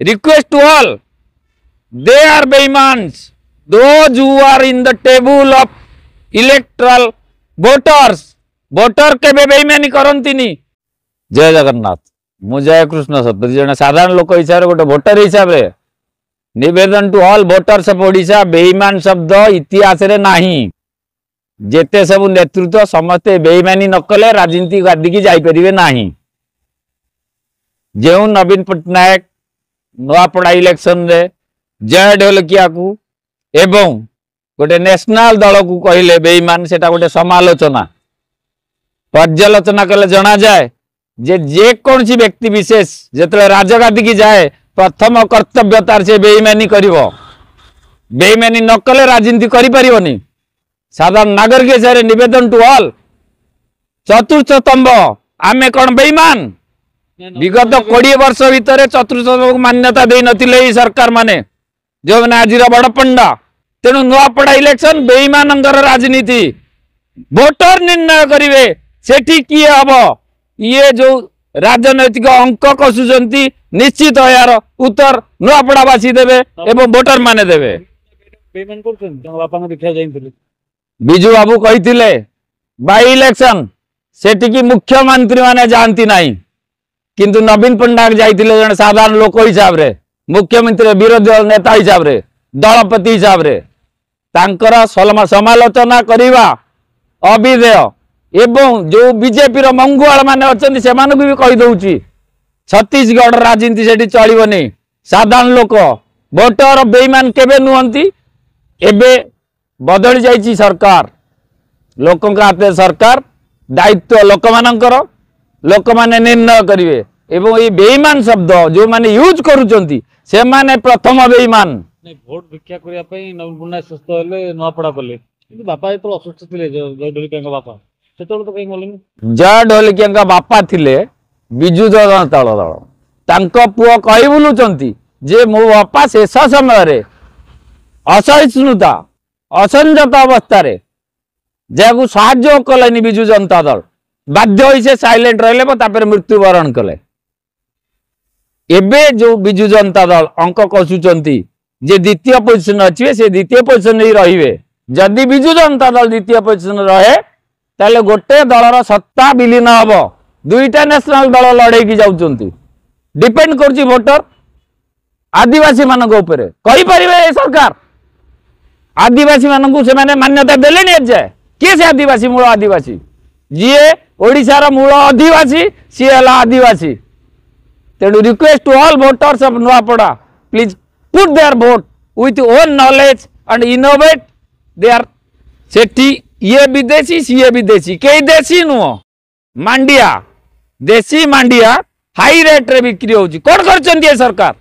request to all, they are beimans, those who are in the table of electoral voters, voter केबे बेईमानी करंतिनी। जय जगन्नाथ। मु जय कृष्ण सतपथी जने साधारण लोक हिसाब रे गोटे वोटर हिसाब रे निवेदन to all voters of Odisha, बेईमान शब्द इतिहास रे नाही। जेते सब नेतृत्व समस्ते बेईमानी न कले राजनीति गादी की जाई परिवे नाही। जेउ नवीन पटनायक नुआपड़ा इलेक्शन रे जय ढोलकिया को एवं गोटे नेशनल दल को कहले बेईमान, सेटा गोटे समालोचना पर्यालोचना कले जना जाए जे कौन सी व्यक्ति विशेष जिते राजगादी की जाए प्रथम कर्तव्य तार से बेईमानी करिवो। बेईमानी न कले राजनीति करि परिवनी। साधारण नागरिक हिसाब निवेदन टू ऑल, चतुर्थ स्तंभ आमे कौन बेईमान? विगत 20 वर्ष भितर चतुर्थ स्तंभ को मान्यता दे नथिले सरकार माने जो मैंने आज बड़ पंडा। तेणु नुआपड़ा इलेक्शन बेईमान राजनीति वोटर निर्णय करिवे सेठी किए हम। ये जो राजनैतिक अंक कसुचंती निश्चित यार उत्तर नुआपड़ावासी देवे एवं वोटर माने देवे। बिजू बाबू कही बाई इलेक्शन सेठी की मुख्यमंत्री माने जानती नहीं, किंतु नवीन पट्टनायक जाइए जन साधारण लोक हिसाब रे, मुख्यमंत्री विरोधी दल नेता हिसाब रे, दलपति हिसाब रे तांकर समालोचना करिवा अविधेय एवं जो बीजेपी रो मंगुआल माने अछंती सेमानकु भी कहि दउची छत्तीसगढ़ राजनीति सेठी चलिबनी। साधारण लोक वोटर बेईमान केबे नुहंती। एबे बदली जाइची सरकार, लोकन का हाथ सरकार दायित्व लोक मानकर, लोक माने निर्णय करिवे एवं ये बेईमान शब्द जो माने यूज करूचंती से माने प्रथम बेईमान। भोट भिक्षा करिया पई नवीन पट्टनायक सुस्थ हेले नुआपड़ा कले, किंतु बापा तो असुस्थ थिले जय ढोलकिया बापा सेतोल तो कहीं बोलनी। जय ढोलकिया बापा थिले बिजू जनता दल, तांको पुओ कहि बुलुचंती जे मो बापा शेष समय रे असहिष्णुता असंजत अवस्था रे जेकु साहाय्य कलेनी बिजू जनता दल, बाध्य होई से साइलेंट रहले तापर मृत्युवरण कले। एबे जो बिजू जनता दल अंक कसुचंती जे द्वितीय पोजिशन अच्छे से द्वितीय पोजिशन ही रहिबे। जदि बिजू जनता दल द्वितीय पोजिशन रहे ताले गोटे दलर सत्ता विलीन हब। दुईटा नेशनल दल लड़े की जाउचंती, डिपेंड करची वोटर आदिवासी मानक ऊपर कहि परिबे। ए सरकार आदिवासी मानक से माने मान्यता देलेनी जाए के से आदिवासी मूल आदिवासी जीए ओडिशार मूल आदिवासी सी हला आदिवासी। तेणु request to all voters of Nuapada, please put their vote with own knowledge and innovate their सेठी ये विदेशी सीए विदेशी कई देशी नुह मांडिया देशी मांडिया हाई रेट रे बिक्री होची। कौन कर सरकार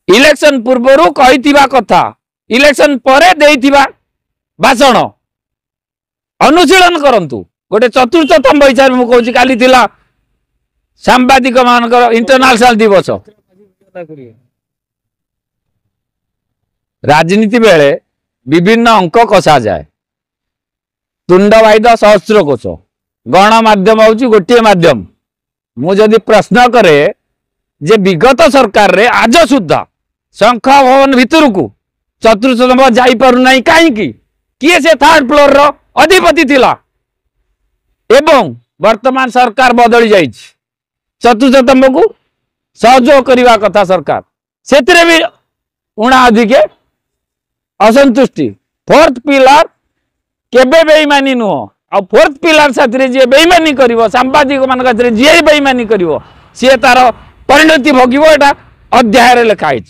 इलेक्शन पूर्व कही कथा इलेक्शन परे देइथिबा भाषण अनुशीलन करंतु। गोटे चतुर्थ स्तंभ हिसाब में कहूँ काली थिला सांबादिक मानकर इंटरनेशनल दिवस। राजनीति बेले विभिन्न अंक कषा जाए, तुंड वाइद सहस्र कोश, गणमाध्यम हूँ गोटे माध्यम। मुझे प्रश्न करे जे विगत सरकार रे आज सुधा शंख भवन भितर को चतुर्थ स्तंभ जाई पारु नाही काहेकि किए से थर्ड फ्लोर रो अधिपति थिला एवं वर्तमान सरकार बदली जाई चतुर्थ स्तंभ को सहयोग करने कथा सरकार से भी उणा अधिके असंतुष्टि। फोर्थ पिलर केबे बेईमानी नुह आ फोर्थ पिलर साथी जे बेईमानी करिवो सांबादिक मान जे बेईमानी करिवो सी तार परिणति भोगिवो एटा अध्याय रे लिखा है।